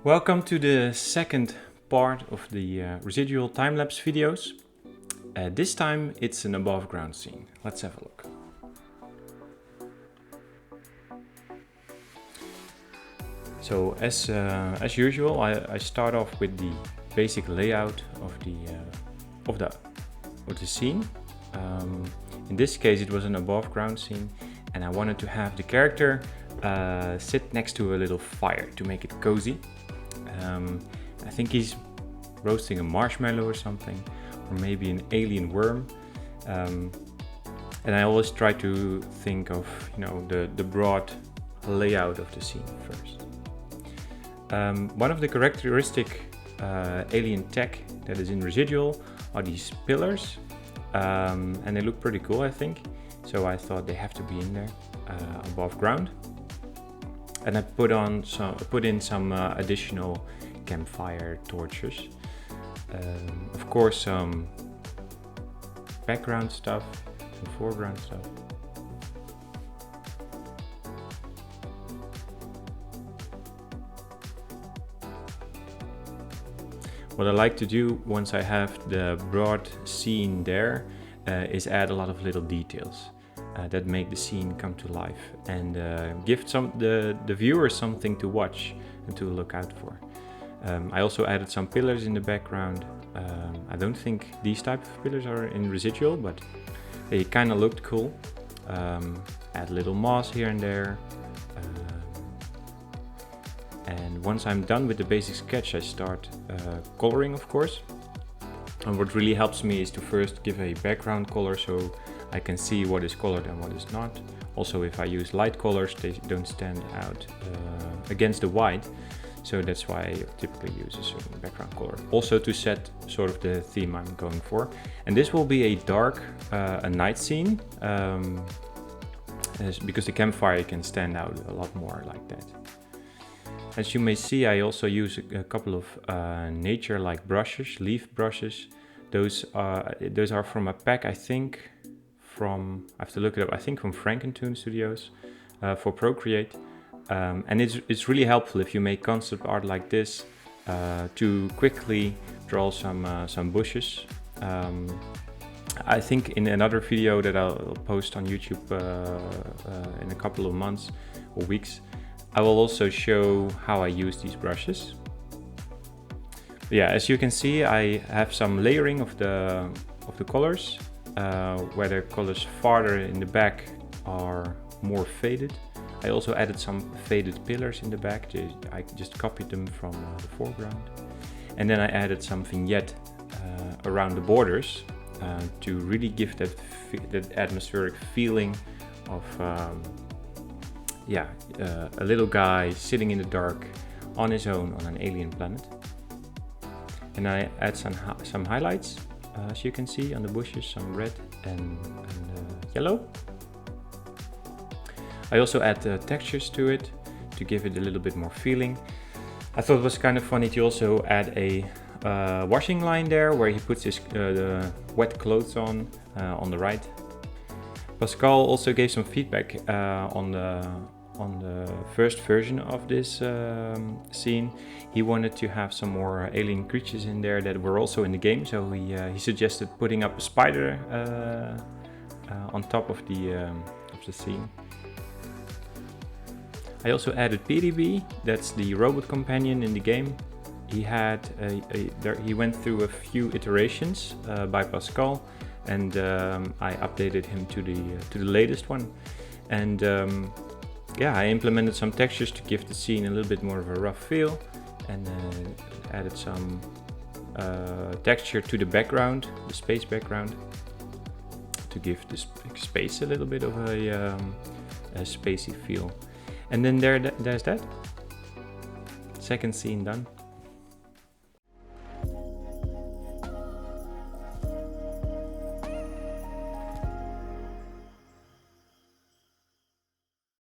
Welcome to the second part of the Residual time-lapse videos. This time it's an above ground scene. Let's have a look. So as usual, I start off with the basic layout of the scene. In this case it was an above ground scene, and I wanted to have the character sit next to a little fire to make it cozy. I think he's roasting a marshmallow or something, or maybe an alien worm. And I always try to think of, the broad layout of the scene first. One of the characteristic alien tech that is in Residual are these pillars, and they look pretty cool, I think. So I thought they have to be in there above ground. And I put in some additional campfire torches. Of course, some background stuff, some foreground stuff. What I like to do once I have the broad scene there is add a lot of little details that make the scene come to life and give the viewer something to watch and to look out for. I also added some pillars in the background. I don't think these type of pillars are in Residual, but they kind of looked cool. Add little moss here and there. And once I'm done with the basic sketch, I start coloring, of course. And what really helps me is to first give a background color so I can see what is colored and what is not. Also, if I use light colors, they don't stand out against the white. So that's why I typically use a certain background color. Also to set sort of the theme I'm going for. And this will be a dark, a night scene, because the campfire can stand out a lot more like that. As you may see, I also use a couple of nature-like brushes, leaf brushes. Those are from a pack, I think, I have to look it up, I think from Frankentoon Studios for Procreate. And it's really helpful if you make concept art like this to quickly draw some bushes. I think in another video that I'll post on YouTube in a couple of months or weeks, I will also show how I use these brushes. But yeah, as you can see, I have some layering of the colors, where the colors farther in the back are more faded. I also added some faded pillars in the back. I just copied them from the foreground. And then I added some vignette around the borders to really give that atmospheric feeling of a little guy sitting in the dark on his own on an alien planet. And I add some highlights, as you can see on the bushes, some red and yellow. I also add textures to it to give it a little bit more feeling. I thought it was kind of funny to also add a washing line there where he puts his the wet clothes on the right. Pascal also gave some feedback on the first version of this scene. He wanted to have some more alien creatures in there that were also in the game, so he suggested putting up a spider on top of the scene. I also added PDB, that's the robot companion in the game. He had he went through a few iterations by Pascal, and I updated him to the latest one. And I implemented some textures to give the scene a little bit more of a rough feel, and added some texture to the background, the space background, to give the space a little bit of a spacey feel. And then there's that. Second scene done.